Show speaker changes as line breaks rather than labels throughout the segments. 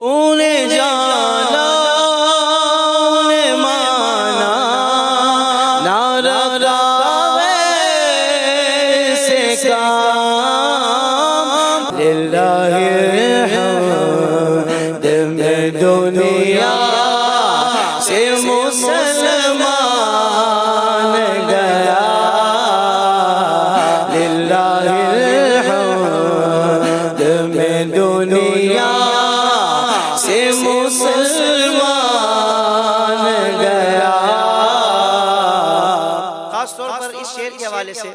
उन्हें जाना उन्हें माना ना रखा वैसे काम लिल्लाहिल हम्द में दुनिया से मुसलमान गया लिल्लाहिल हम्द में दुनिया से मुसलमान गया। खास तौर पर इस शेर के हवाले से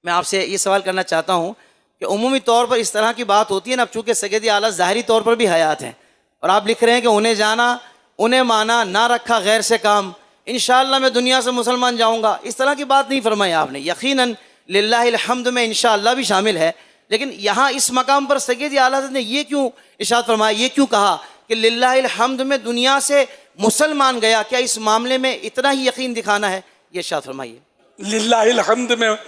मैं आपसे ये सवाल करना चाहता हूँ कि उमूमी तौर पर इस तरह की बात होती है ना, अब चूँकि सैयद आला ज़ाहिरी तौर पर भी हयात हैं और आप लिख रहे हैं कि उन्हें जाना उन्हें माना ना रखा गैर से काम, इंशाअल्लाह मैं दुनिया से मुसलमान जाऊँगा, इस तरह की बात नहीं फरमाई आपने। यकीनन लिल्लाहिल हम्द में इंशाअल्लाह भी शामिल है, लेकिन यहाँ इस मकाम पर सैयद आला हज़रत ने ये क्यों इरशाद फरमाया, ये क्यों कहा कि लिल्लाहिल हम्द में दुनिया से मुसलमान गया? क्या इस मामले में इतना ही यकीन दिखाना है? ये इरशाद फरमाइए।
लिल्लाहिल हम्द में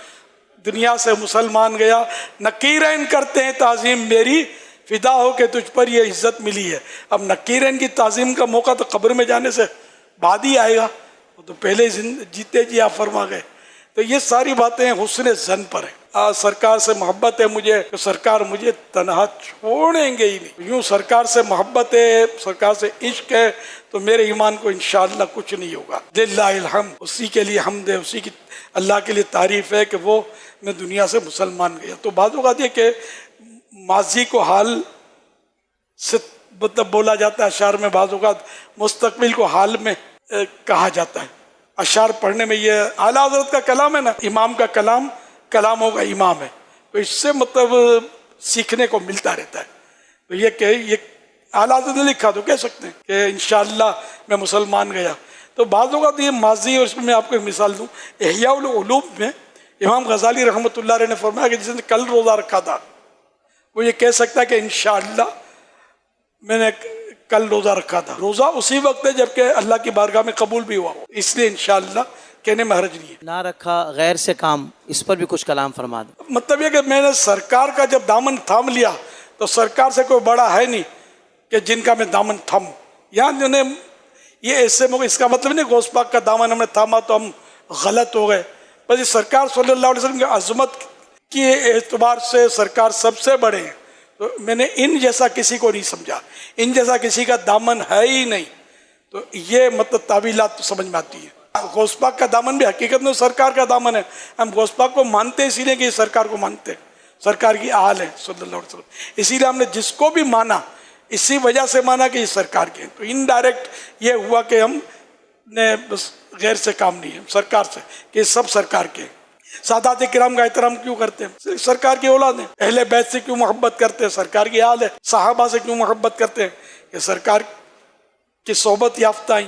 दुनिया से मुसलमान गया, नकीरैन करते हैं ताज़ीम मेरी, फिदा हो के तुझ पर ये इज्जत मिली है। अब नकीरैन की ताज़ीम का मौका तो कब्र में जाने से बाद ही आएगा, वो तो पहले जीते जी आप फरमा गए। तो ये सारी बातें हुस्न ज़न पर है। सरकार से मोहब्बत है मुझे तो सरकार मुझे तनहा छोड़ेंगे ही नहीं। यूँ सरकार से मोहब्बत है, सरकार से इश्क है, तो मेरे ईमान को इंशाअल्लाह कुछ नहीं होगा। लिल्लाहिल हम्द, उसी के लिए हम्द है, उसी की अल्लाह के लिए तारीफ़ है कि वो मैं दुनिया से मुसलमान गया। तो बात होगा ये कि माजी को हाल से मतलब बोला जाता है अशार में, बाज़ औक़ात मुस्तकबिल को हाल में कहा जाता है। अशार पढ़ने में ये आला हज़रत का कलाम है ना, इमाम का कलाम कलामों का इमाम है, तो इससे मतलब सीखने को मिलता रहता है। तो ये आला हज़रत ने लिखा तो कह सकते हैं कि इंशाअल्लाह मैं मुसलमान गया। तो बाज़ औक़ात ये माजी, और इसमें मैं आपको एक मिसाल दूँ, इहयाउल उलूम में इमाम गज़ाली रहमतुल्लाह अलैह ने फरमाया कि जिसने कल रोज़ा रखा था वो ये कह सकता है कि इंशाअल्लाह मैंने कल रोज़ा रखा था। रोज़ा उसी वक्त है जबकि अल्लाह की बारगाह में कबूल भी हुआ हो, इसलिए इंशाअल्लाह कहने में हर्ज नहीं है।
ना रखा गैर से काम, इस पर भी कुछ कलाम फरमा दो।
मतलब ये कि मैंने सरकार का जब दामन थाम लिया तो सरकार से कोई बड़ा है नहीं कि जिनका मैं दामन थाम, यहाँ जिन्हें ये ऐसे मौके, इसका मतलब नहीं गौस पाक का दामन हमने थामा तो हम गलत हो गए। बस ये सरकार सल्लल्लाहु अलैहि वसल्लम की अज़मत के एतबार से सरकार सबसे बड़े हैं, तो मैंने इन जैसा किसी को नहीं समझा, इन जैसा किसी का दामन है ही नहीं। तो ये मतलब तावीलात तो समझ में आती है। गौस पाक का दामन भी हकीकत में सरकार का दामन है। हम गौस पाक को मानते हैं इसीलिए कि सरकार को मानते हैं, सरकार की आल है सल्लल्लाहु अलैहि वसल्लम, इसीलिए हमने जिसको भी माना इसी वजह से माना कि ये सरकार के। तो इनडायरेक्ट ये हुआ कि हम ने बस गैर से काम नहीं है, सरकार से, कि सब सरकार के। सादात किराम का एहतराम क्यों करते हैं? सरकार की औलाद है। अहले बैत से क्यों मोहब्बत करते हैं? सरकार की आल है। सहाबा से क्यों मोहब्बत करते हैं? ये सरकार की सोहबत याफ्ता ही।